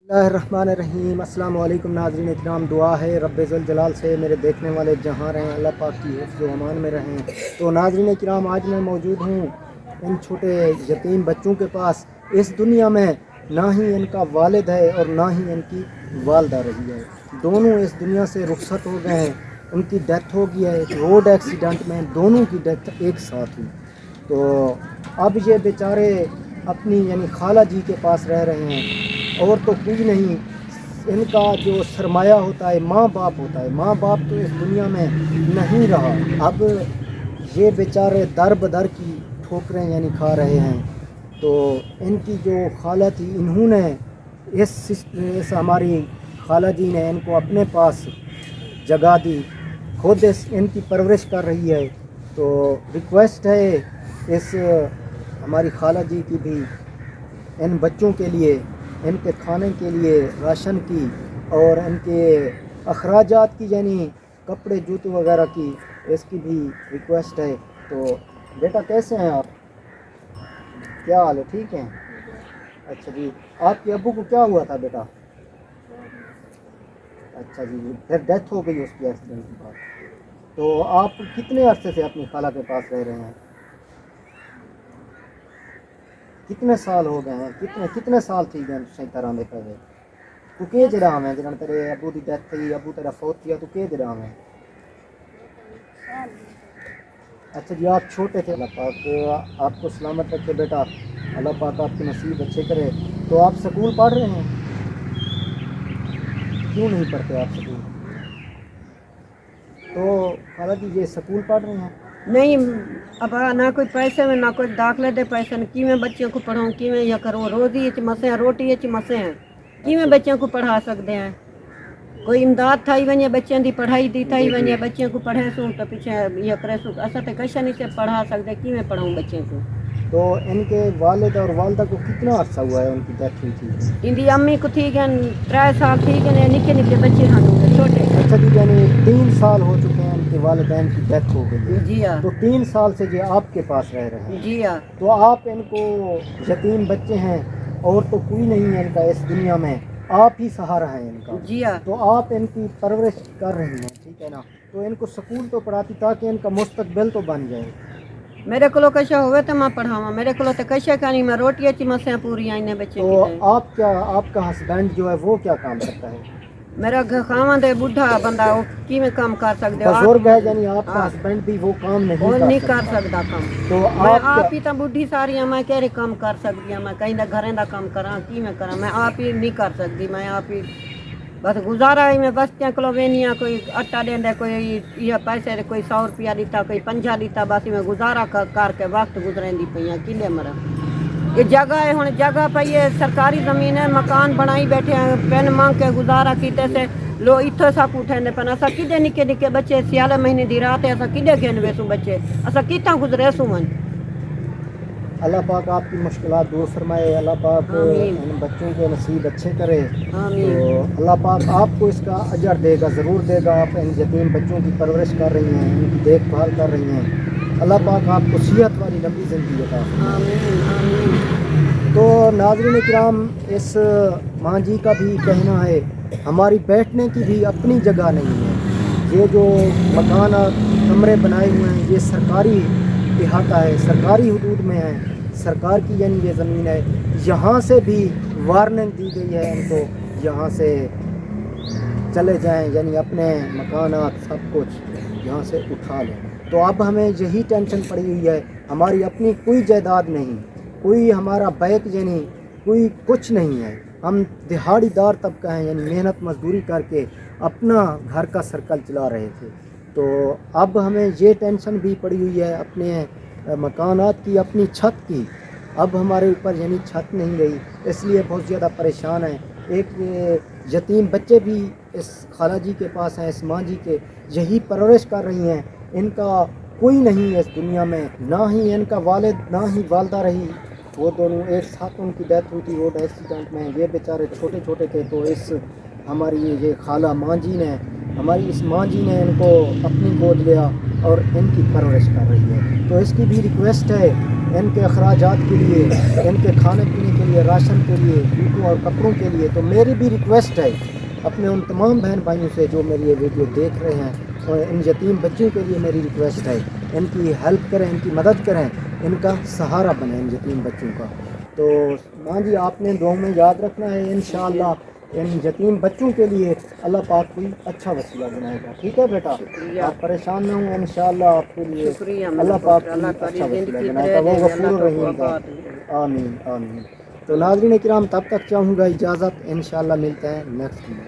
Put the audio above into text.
الرحمن الرحیم۔ السلام علیکم ناظرین اکرام، دعا ہے رب ذوالجلال سے میرے دیکھنے والے جہاں رہیں اللہ پاک کی حفظ و امان میں رہیں۔ تو ناظرین اکرام، آج میں موجود ہوں ان چھوٹے یتیم بچوں کے پاس۔ اس دنیا میں نہ ہی ان کا والد ہے اور نہ ہی ان کی والدہ رہی ہے، دونوں اس دنیا سے رخصت ہو گئے ہیں، ان کی ڈیتھ ہو گئی ہے روڈ ایکسیڈنٹ میں، دونوں کی ڈیتھ ایک ساتھ ہوئی۔ تو اب یہ بیچارے اپنی خالہ جی کے پاس رہ رہے ہیں، اور تو کوئی نہیں۔ ان کا جو سرمایہ ہوتا ہے ماں باپ ہوتا ہے، ماں باپ تو اس دنیا میں نہیں رہا۔ اب یہ بیچارے در بدر کی ٹھوکریں کھا رہے ہیں۔ تو ان کی جو خالہ تھی، انہوں نے اس ہماری خالہ جی نے ان کو اپنے پاس جگہ دی، خود ان کی پرورش کر رہی ہے۔ تو ریکویسٹ ہے اس ہماری خالہ جی کی بھی ان بچوں کے لیے، ان کے کھانے کے لیے راشن کی اور ان کے اخراجات کی، کپڑے جوتے وغیرہ کی، اس کی بھی ریکویسٹ ہے۔ تو بیٹا کیسے ہیں آپ؟ کیا حال ہے؟ ٹھیک ہیں؟ اچھا جی، آپ کے ابو کو کیا ہوا تھا بیٹا؟ اچھا جی، پھر ڈیتھ ہو گئی اس کی ایکسیڈنٹ کے بعد۔ تو آپ کتنے عرصے سے اپنی خالہ کے پاس رہ رہے ہیں؟ کتنے سال ہو گئے ہیں؟ کتنے سال تھی گئے صحیح طرح دے پہلے؟ تو کہ جڑا میں جنہاں تیرے ابو دی ڈیتھ تھی، ابو تیرا فوت کیا، تو کہ جڑا میں؟ اچھا جی، آپ چھوٹے تھے۔ اللہ پاک آپ کو سلامت رکھے بیٹا، اللہ پاک آپ کے نصیب اچھے کرے۔ تو آپ سکول پڑھ رہے ہیں؟ کیوں نہیں پڑھتے آپ سکول؟ تو خالہ جی یہ سکول پڑھ رہے ہیں؟ نہیں اب نہ کوئی پیسے میں، نہ کوئی داخلے دے پیسے، کی میں بچوں کو پڑھاؤں، کی میں یا کروں، روزی مسے ہیں، روٹی مسے ہیں، کی میں بچوں کو پڑھا سکتے ہیں؟ کوئی امداد تھائی ونجے بچوں دی پڑھائی دی تھائی ونجے بچوں کو پڑھے سوں تو پیچھے یہ کرے سوں، ایسا تو کشا نہیں سے پڑھا سکتے، کی میں پڑھاؤں بچوں کو؟ تو ان کے والد اور والدہ کو کتنا عرصہ ہوا ہے ان کی ڈیتھ ہوئی تھی؟ ان دی امی کو تھی گئے 3 سال تھی گئے، نکے نکے بچے ہوں چھوٹے۔ اچھا جی، 3 سال ہو چکے ہیں ان کے والدین کی ڈیتھ ہو گئی ہے۔ جی ہاں، تو 3 سال سے یہ آپ کے پاس رہ رہے ہیں۔ جی ہاں، تو آپ ان کو، یتیم بچے ہیں اور تو کوئی نہیں ہے ان کا اس دنیا میں، آپ ہی سہارا ہے ان کا۔ جی ہاں، تو آپ ان کی پرورش کر رہی ہیں، ٹھیک ہے نا؟ تو ان کو سکول تو پڑھاتی تاکہ ان کا مستقبل تو بن جائے۔ میرے کو کشا ہوئے تو میں پڑھاواں، میرے کو تو کشا کرنی، میں روٹی اچھی مسیں پوری آئیں بچے تو کی۔ آپ کا ہسبینڈ جو ہے وہ کیا کام کرتا ہے؟ میرا خاوند ہے بڈھا بندہ، وہ کی میں کام کر سکتے ہو؟ بزرگ ہے، آپ کا ہسبینڈ بھی وہ کام نہیں کر سکتا کام۔ تو میں کیا آپ ہی تو بڈھی ساری ہوں، میں کہڑے کام کر سکتی ہوں؟ میں کہیں گھریں دا کام کراں، کی میں کراں؟ میں آپ ہی نہیں کر سکتی، میں آپ ہی بس گزارا ہی میں بستیاں کلو وینی ہاں، کوئی آٹا دینا، کوئی یہ پیسے دے، کوئی 100 روپیہ دیتا، کوئی 50 دیتا، بس میں گزارا کر کے وقت گزریں دی پئی ہاں، کلے مرا۔ یہ جگہ ہے، ہوں جگہ پئی ہے، سرکاری زمین ہے، مکان بنائی بیٹھے ہیں، پین مانگ کے گزارا کیتے سے لو اتھے سا اٹھنے پن، اسا کدے نکے نکے بچے، سیالے مہینے دی رات ہے، اسا کدے گھن ویسوں بچے، اسا کتنا گزرے سوں من۔ اللہ پاک آپ کی مشکلات دور فرمائے، اللہ پاک آمین، ان بچوں کے نصیب اچھے کرے۔ تو آمین، اللہ پاک آپ کو اس کا اجر دے گا، ضرور دے گا۔ آپ ان یتیم بچوں کی پرورش کر رہی ہیں، ان کی دیکھ بھال کر رہی ہیں، اللہ پاک آپ کو صحت والی لمبی زندگی عطا فرمائے۔ آمین، آمین۔ تو ناظرین کرام، اس ماں جی کا بھی کہنا ہے ہماری بیٹھنے کی بھی اپنی جگہ نہیں ہے، یہ جو مکانات کمرے بنائے ہوئے ہیں یہ سرکاری احاطہ ہے، سرکاری حدود میں ہے، سرکار کی یہ زمین ہے، یہاں سے بھی وارننگ دی گئی ہے ان کو، یہاں سے چلے جائیں، اپنے مکانات سب کچھ یہاں سے اٹھا لیں۔ تو اب ہمیں یہی ٹینشن پڑی ہوئی ہے، ہماری اپنی کوئی جائیداد نہیں، کوئی ہمارا بیک کوئی کچھ نہیں ہے، ہم دہاڑی دار طبقہ ہیں، محنت مزدوری کر کے اپنا گھر کا سرکل چلا رہے تھے۔ تو اب ہمیں یہ ٹینشن بھی پڑی ہوئی ہے اپنے مکانات کی، اپنی چھت کی، اب ہمارے اوپر چھت نہیں رہی، اس لیے بہت زیادہ پریشان ہیں۔ ایک یتیم بچے بھی اس خالہ جی کے پاس ہیں، اس ماں جی کے، یہی پرورش کر رہی ہیں، ان کا کوئی نہیں ہے اس دنیا میں، نہ ہی ان کا والد نہ ہی والدہ رہی، وہ دونوں ایک ساتھ ان کی ڈیتھ ہوئی تھی روڈ ایکسیڈنٹ میں، یہ بیچارے چھوٹے چھوٹے تھے۔ تو اس ہماری یہ خالہ ماں جی نے، ہماری اس ماں جی نے ان کو اپنی گود لیا اور ان کی پرورش کر رہی ہے۔ تو اس کی بھی ریکویسٹ ہے ان کے اخراجات کے لیے, ان کے کھانے پینے کے لیے, راشن کے لیے, جوتوں اور کپڑوں کے لیے. تو میری بھی ریکویسٹ ہے اپنے ان تمام بہن بھائیوں سے جو میری یہ ویڈیو دیکھ رہے ہیں, اور ان یتیم بچوں کے لیے میری ریکویسٹ ہے, ان کی ہیلپ کریں, ان کی مدد کریں, ان کا سہارا بنیں ان یتیم بچوں کا. تو ماں جی آپ نے دعاؤں میں یاد رکھنا ہے, انشاءاللہ ان یتیم بچوں کے لیے اللہ پاک کوئی اچھا وسیلہ بنائے گا. ٹھیک ہے بیٹا, آپ پریشان نہ ہوں, انشاءاللہ آپ کے لیے شکریہ اللہ پاک کوئی اللہ اچھا تعالی وسیلہ زندگی بنائے گا, وہ دے غفور اللہ رحیم کو گا. آمین آمین. تو ناظرین کرام تب تک چاہوں گا اجازت, انشاءاللہ ملتے ہیں نیکسٹ میں.